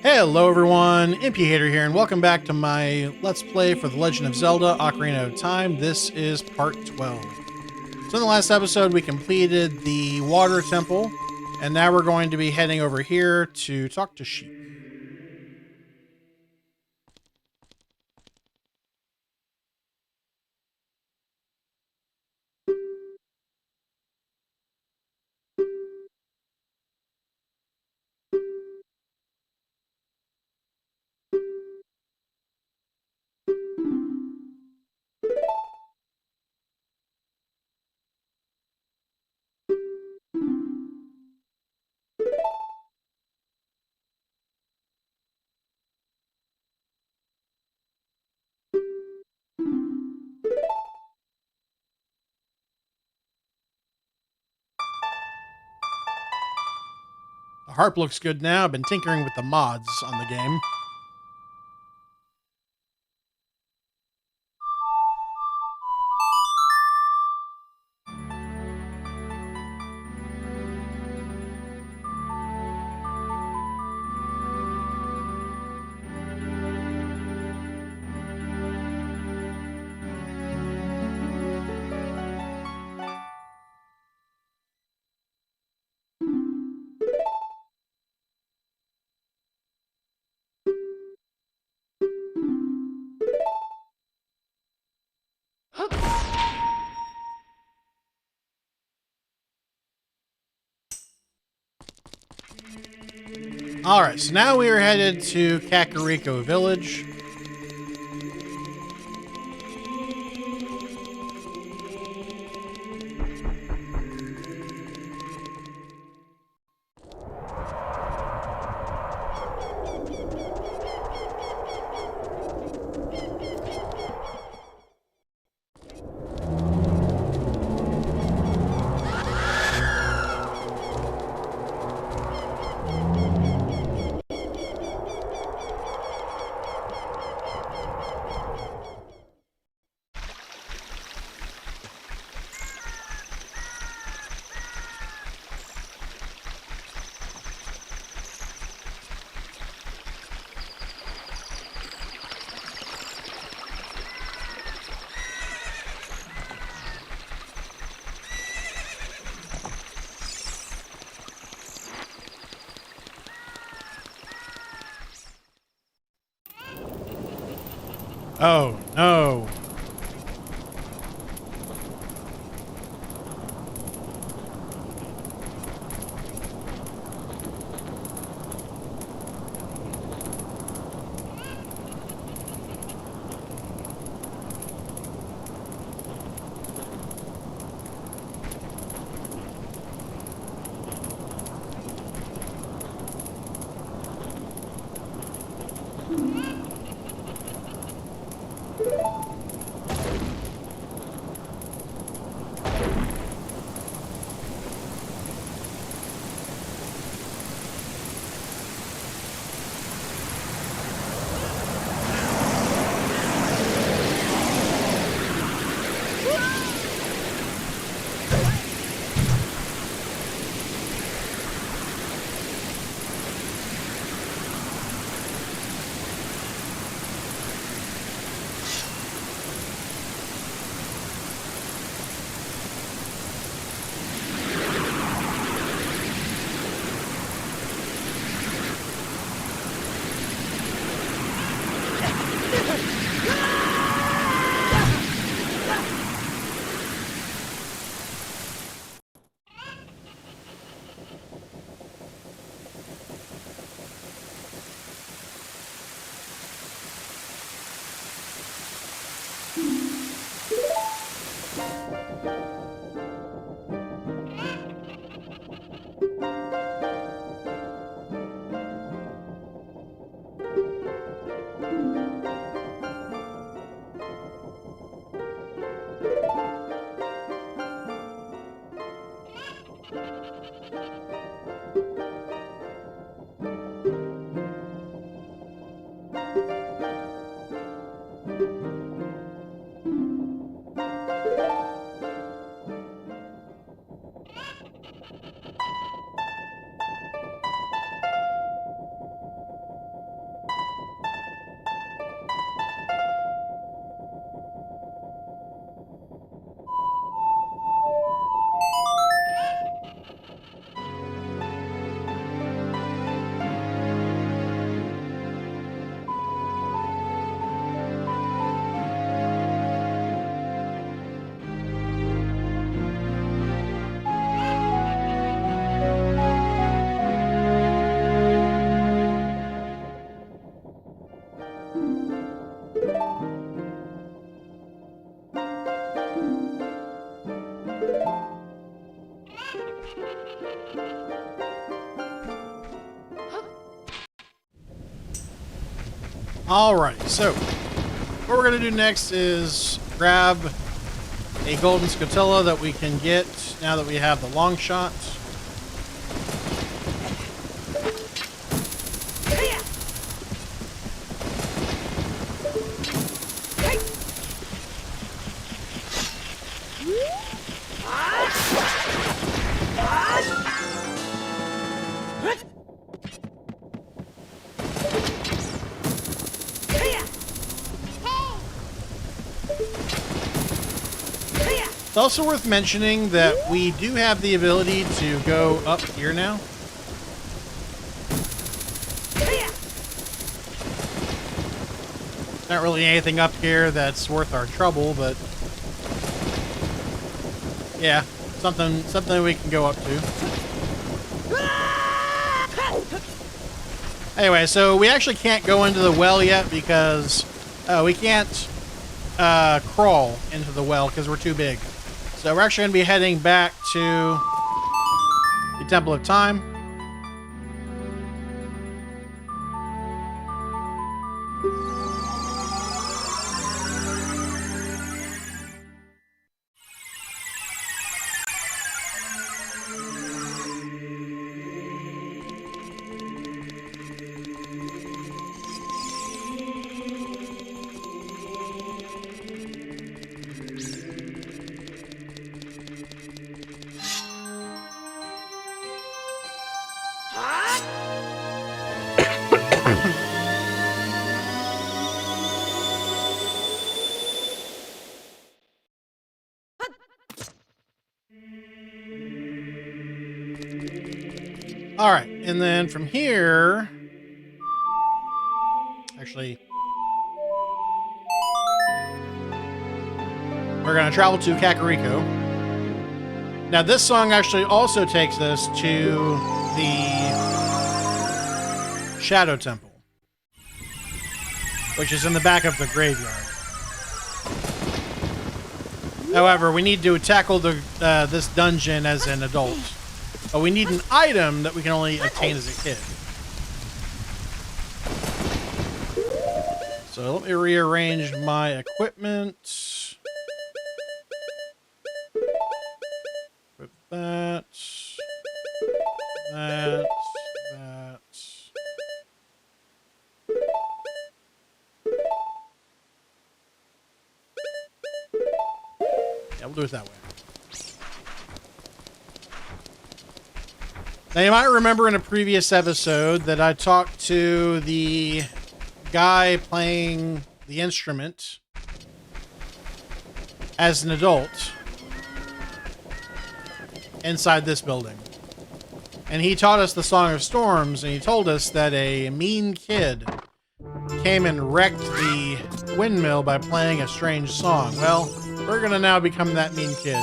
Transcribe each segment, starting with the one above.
Hello everyone, Impiator here, and welcome back to my Let's Play for The Legend of Zelda Ocarina of Time. This is part 12. So in the last episode, we completed the Water Temple, and now we're going to be heading over here to talk to Sheik. The harp looks good now. I've been tinkering with the mods on the game. Alright, so now we are headed to Kakariko Village. Oh, no. Alrighty, so what we're going to do next is grab a golden scutilla that we can get now that we have the long shot. It's also worth mentioning that we do have the ability to go up here now. Not really anything up here that's worth our trouble, but yeah, something we can go up to. Anyway, so we actually can't go into the well yet because we can't crawl into the well because we're too big. So we're actually going to be heading back to the Temple of Time. All right, and then from here, actually, we're going to travel to Kakariko. Now, this song actually also takes us to the Shado Temple, which is in the back of the graveyard. However, we need to tackle this dungeon as an adult. But we need an item that we can only obtain as a kid. So let me rearrange my equipment. Put that. That. Yeah, we'll do it that way. Now, you might remember in a previous episode that I talked to the guy playing the instrument as an adult inside this building. And he taught us the Song of Storms, and he told us that a mean kid came and wrecked the windmill by playing a strange song. Well, we're going to now become that mean kid.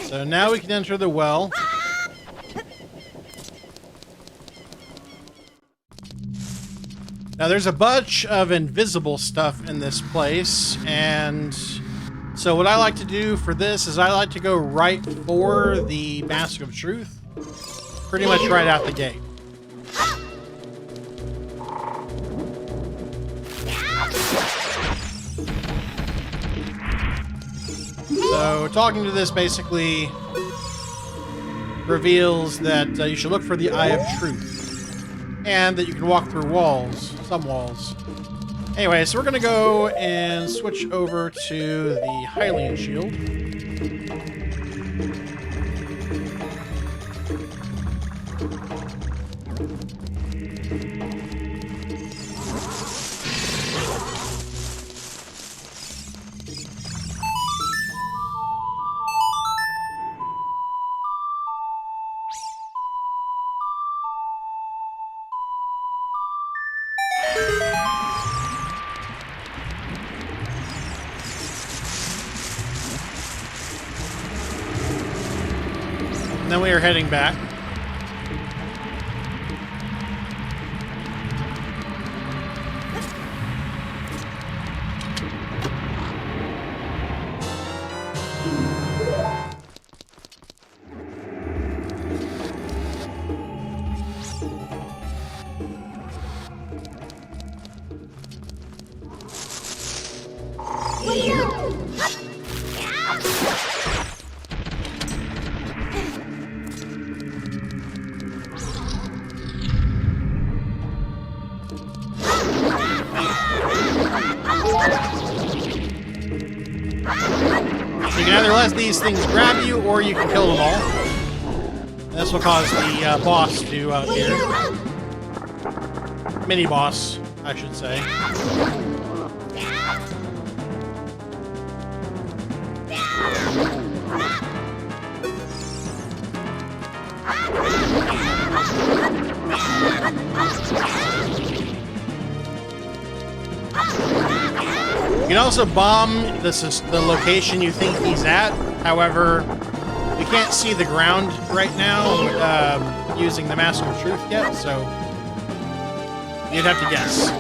So now we can enter the well. Now there's a bunch of invisible stuff in this place, and so what I like to do for this is I like to go right for the Mask of Truth, pretty much right out the gate. So talking to this basically reveals that you should look for the Eye of Truth, and that you can walk through walls, some walls. Anyway, so we're going to go and switch over to the Hylian Shield. then we are heading back. You can either let these things grab you, or you can kill them all. This will cause the boss to appear. Mini-boss, I should say. You can also bomb the location you think he's at. However, we can't see the ground right now using the Mask of Truth yet, so you'd have to guess.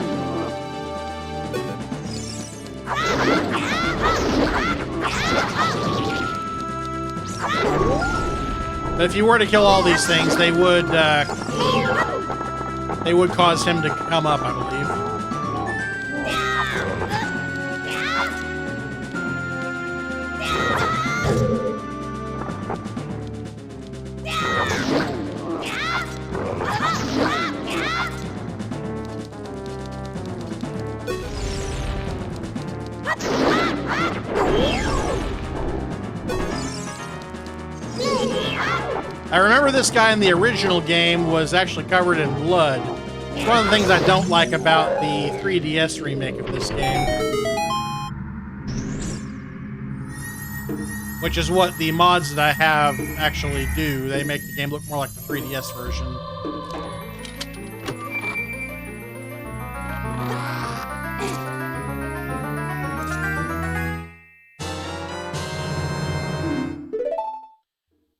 But if you were to kill all these things, they would cause him to come up, I believe. I remember this guy in the original game was actually covered in blood. It's one of the things I don't like about the 3DS remake of this game. Which is what the mods that I have actually do. They make the game look more like the 3DS version.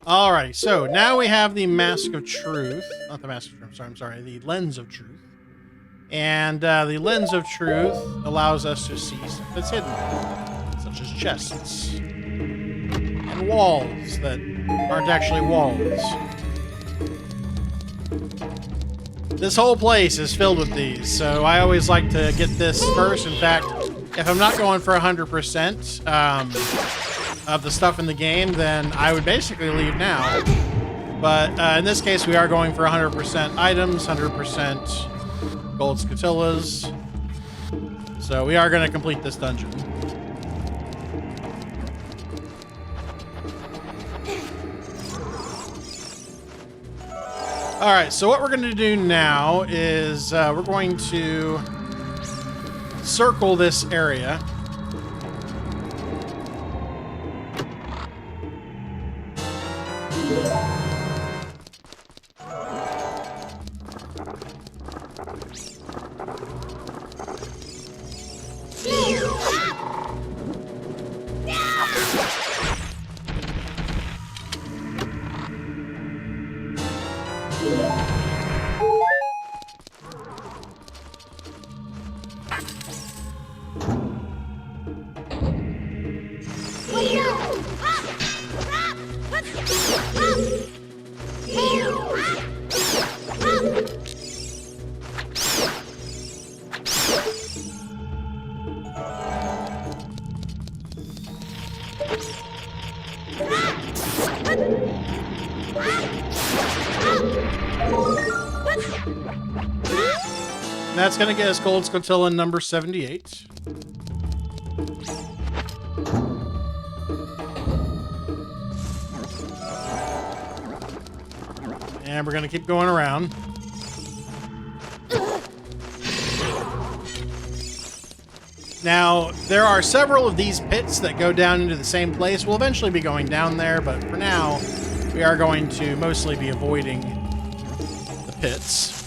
Alrighty, so now we have the Mask of Truth. Not the Mask of Truth, I'm sorry, the Lens of Truth. And the Lens of Truth allows us to see stuff that's hidden, such as chests and walls that aren't actually walls. This whole place is filled with these, so I always like to get this first. In fact, if I'm not going for 100%, of the stuff in the game, then I would basically leave now. But in this case, we are going for 100% items, 100% gold scotillas. So we are going to complete this dungeon. Alright, so what we're going to do now is we're going to circle this area. That's going to get us gold scotilla number 78. And we're going to keep going around. Now, there are several of these pits that go down into the same place. We'll eventually be going down there, but for now, we are going to mostly be avoiding the pits.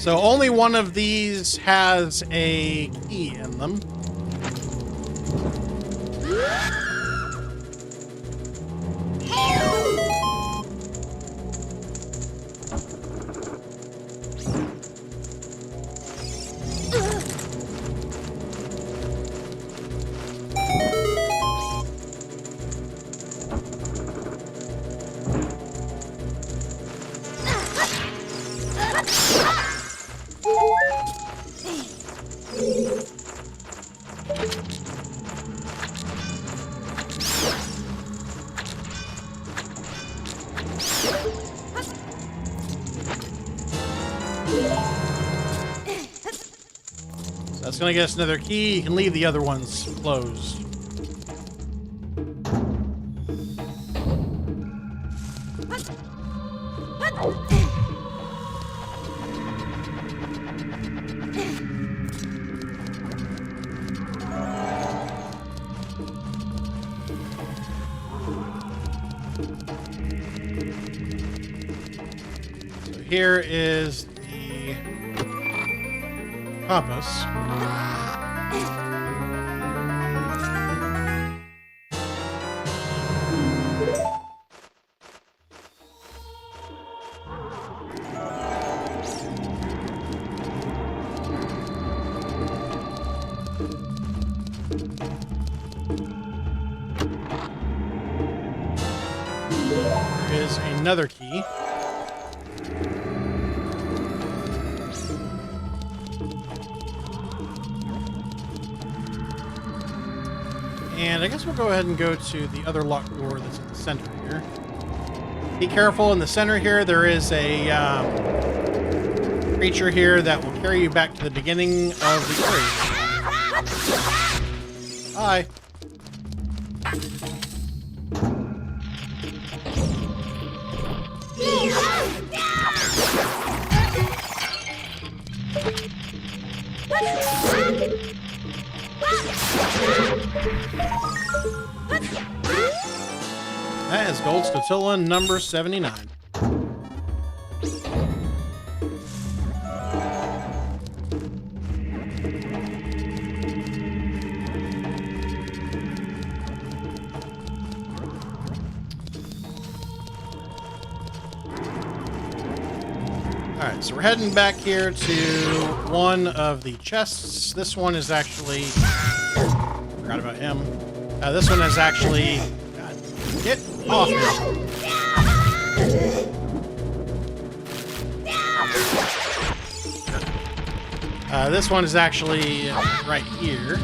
So only one of these has a key in them. That's going to get us another key. You can leave the other ones closed. So here is the compass. There is another key. And I guess we'll go ahead and go to the other locked door that's in the center here. Be careful, in the center here, there is a creature here that will carry you back to the beginning of the area. Hi. That is Gold Scotilla number 79. Alright, so we're heading back here to one of the chests. This one is actually... forgot about him. This one is actually... God, get off me. This one is actually right here.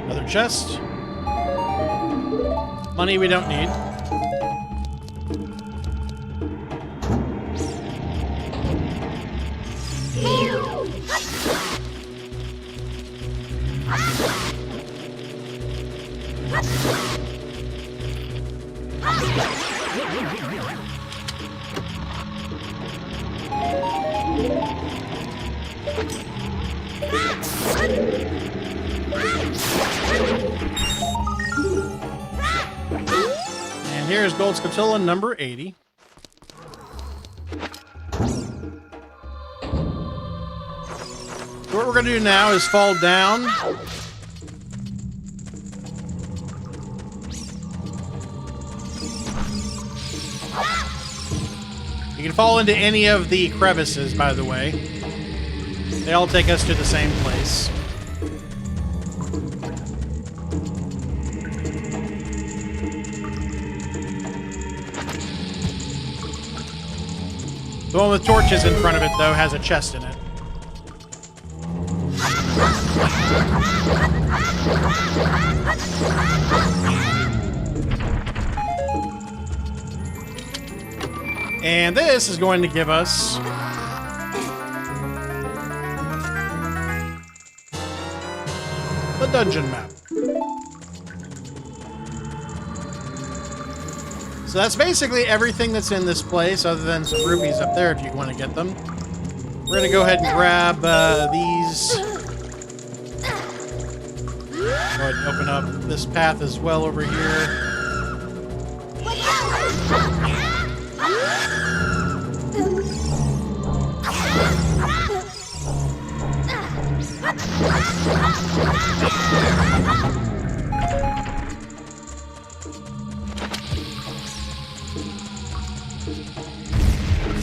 Another chest. Money we don't need. And here's Gold Scotilla number 80. So what we're going to do now is fall down. You can fall into any of the crevices, by the way. They all take us to the same place. The one with torches in front of it, though, has a chest in it. And this is going to give us the dungeon map. So that's basically everything that's in this place, other than some rupees up there if you want to get them. We're going to go ahead and grab these. Go ahead and open up this path as well over here.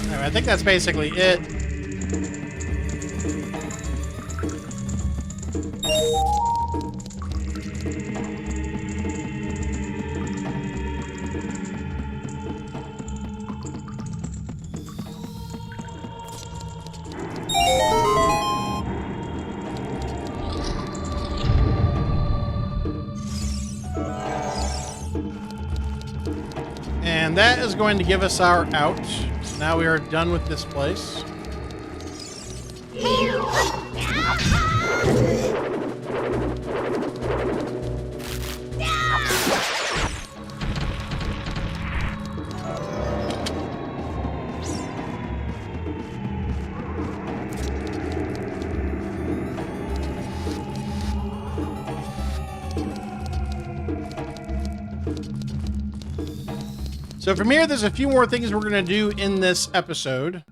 Anyway, I think that's basically it. And that is going to give us our out. So now we are done with this place. So from here, there's a few more things we're going to do in this episode.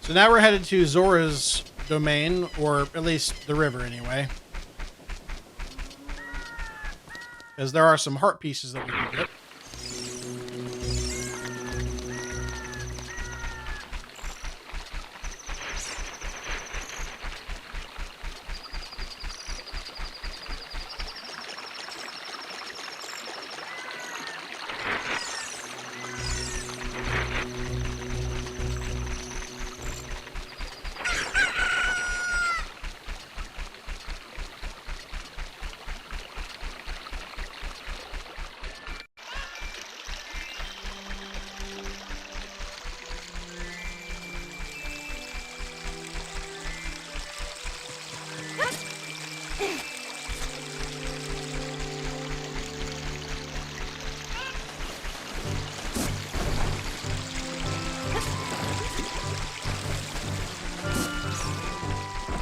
So now we're headed to Zora's domain, or at least the river anyway. Because there are some heart pieces that we can get.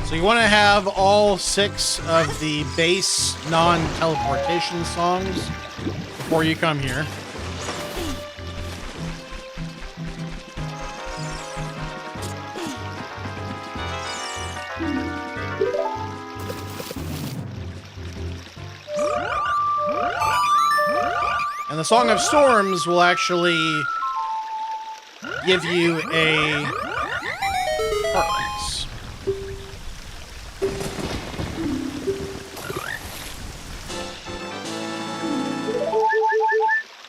So you want to have all 6 of the base non-teleportation songs before you come here. And the Song of Storms will actually give you a heart piece.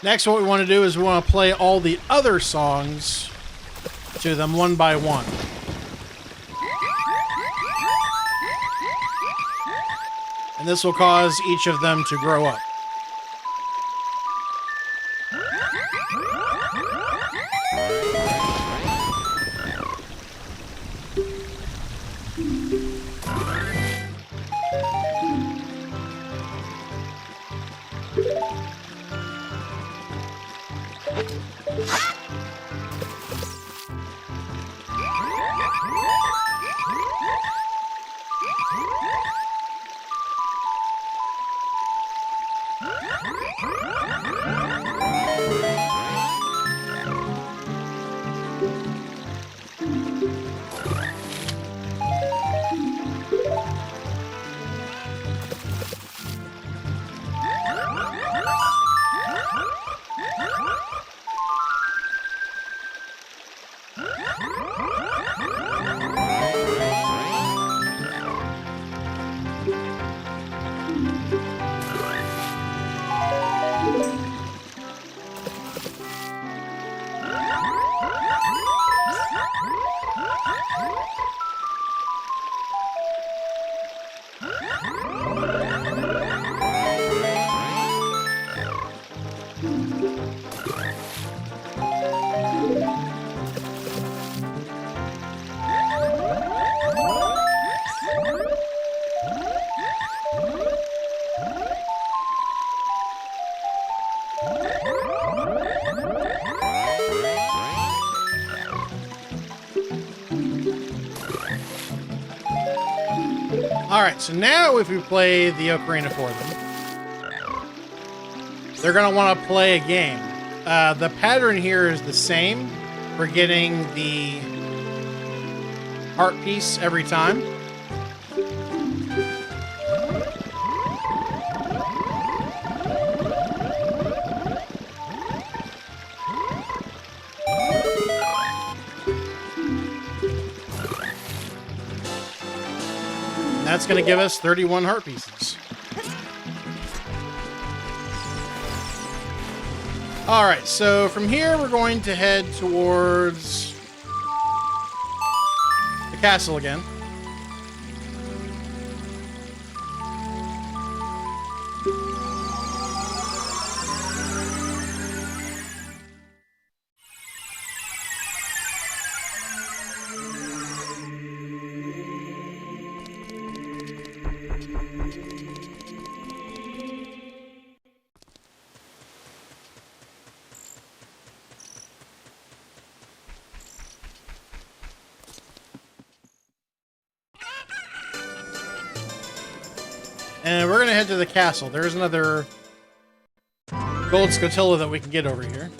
Next, what we want to do is we want to play all the other songs to them one by one. And this will cause each of them to grow up. Alright, so now if we play the Ocarina for them, they're going to want to play a game. The pattern here is the same. We're getting the heart piece every time. And that's going to give us 31 heart pieces. All right, so from here, we're going to head towards the castle again. And we're going to head to the castle. There's another gold scotilla that we can get over here.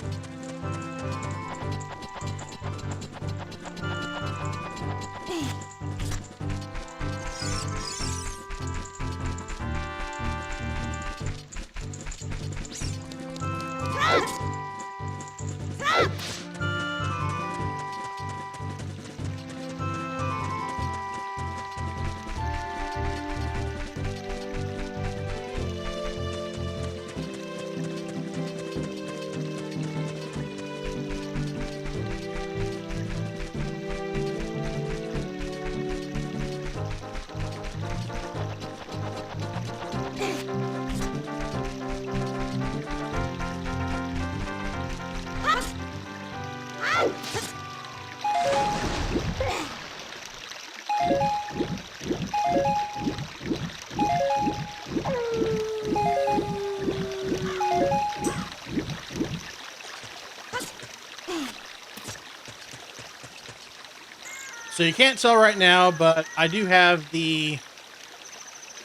So you can't tell right now, but I do have the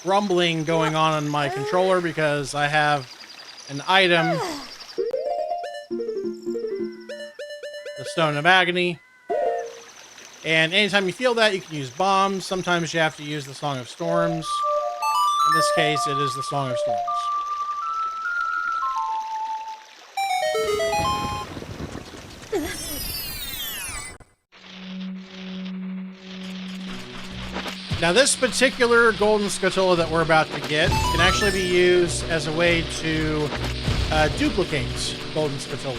rumbling going on my controller because I have an item, the Stone of Agony. And anytime you feel that, you can use bombs. Sometimes you have to use the Song of Storms. In this case, it is the Song of Storms. Now, this particular golden scotilla that we're about to get can actually be used as a way to duplicate golden scotillas.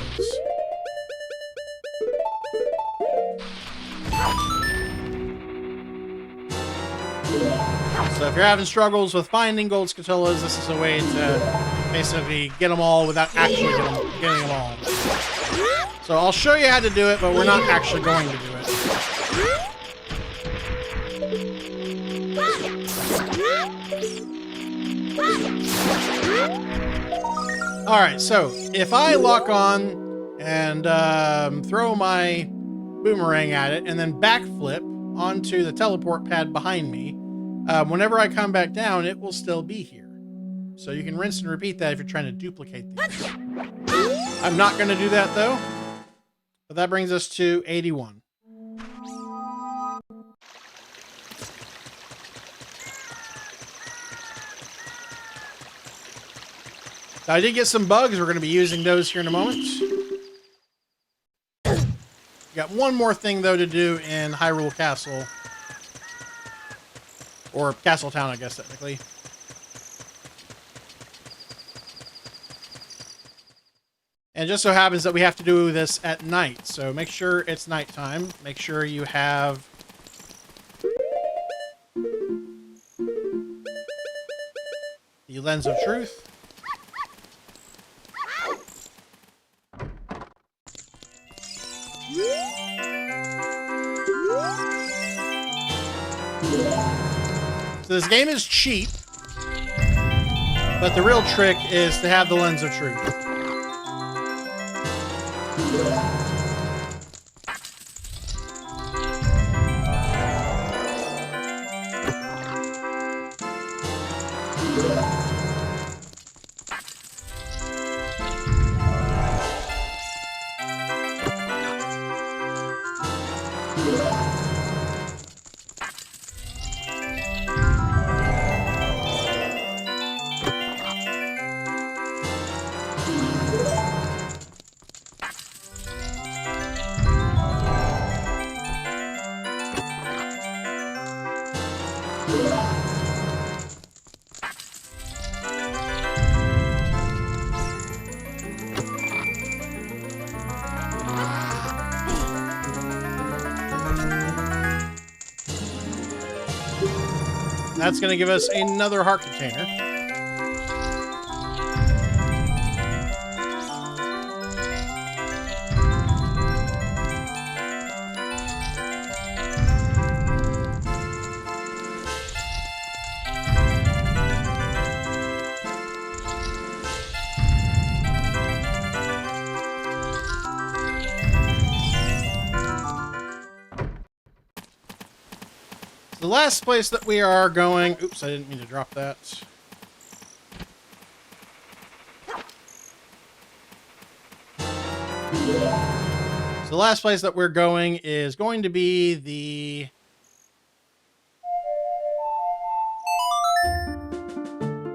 So if you're having struggles with finding gold scotillas, this is a way to basically get them all without actually getting them all. So I'll show you how to do it, but we're not actually going to do it. Alright, so if I lock on and throw my boomerang at it and then backflip onto the teleport pad behind me, whenever I come back down, it will still be here. So you can rinse and repeat that if you're trying to duplicate these. I'm not going to do that, though. But that brings us to 81. I did get some bugs. We're going to be using those here in a moment. Got one more thing, though, to do in Hyrule Castle. Or Castle Town, I guess, technically. And it just so happens that we have to do this at night. So make sure it's nighttime. Make sure you have the Lens of Truth. So this game is cheap, but the real trick is to have the Lens of Truth. That's going to give us another heart container. The last place that we are going... Oops, I didn't mean to drop that. So the last place that we're going is going to be the...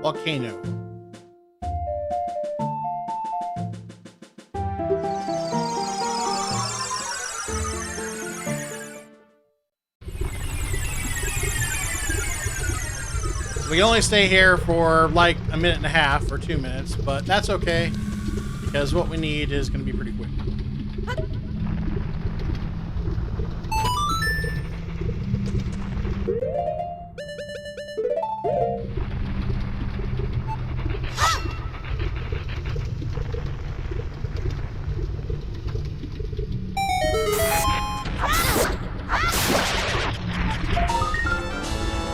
volcano. We can only stay here for like a minute and a half or 2 minutes, but that's okay because what we need is going to be pretty quick.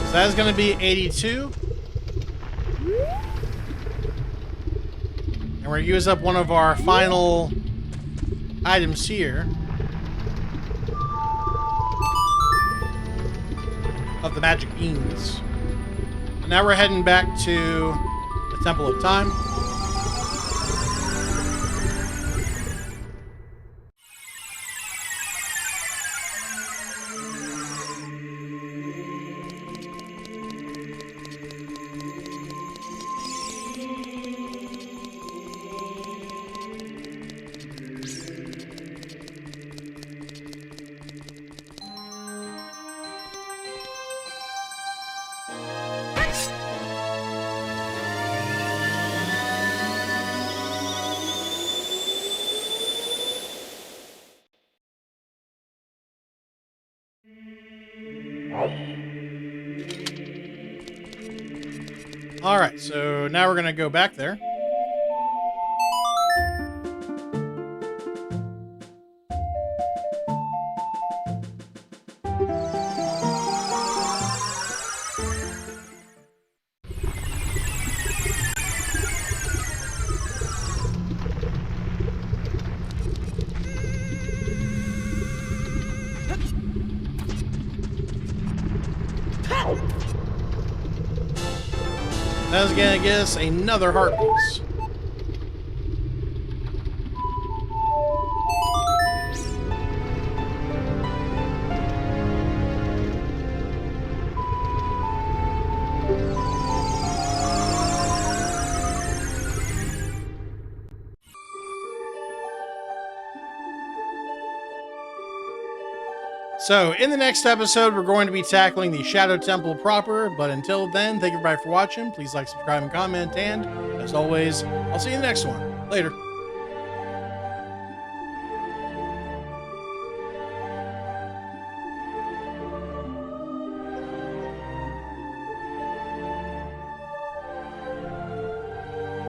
So that's going to be 82. And we're going to use up one of our final items here of the magic beans. And now we're heading back to the Temple of Time. All right, so now we're going to go back there. That's going to get us another heart piece. So, in the next episode, we're going to be tackling the Shadow Temple proper, but until then, thank you everybody for watching. Please like, subscribe, and comment, and, as always, I'll see you in the next one. Later.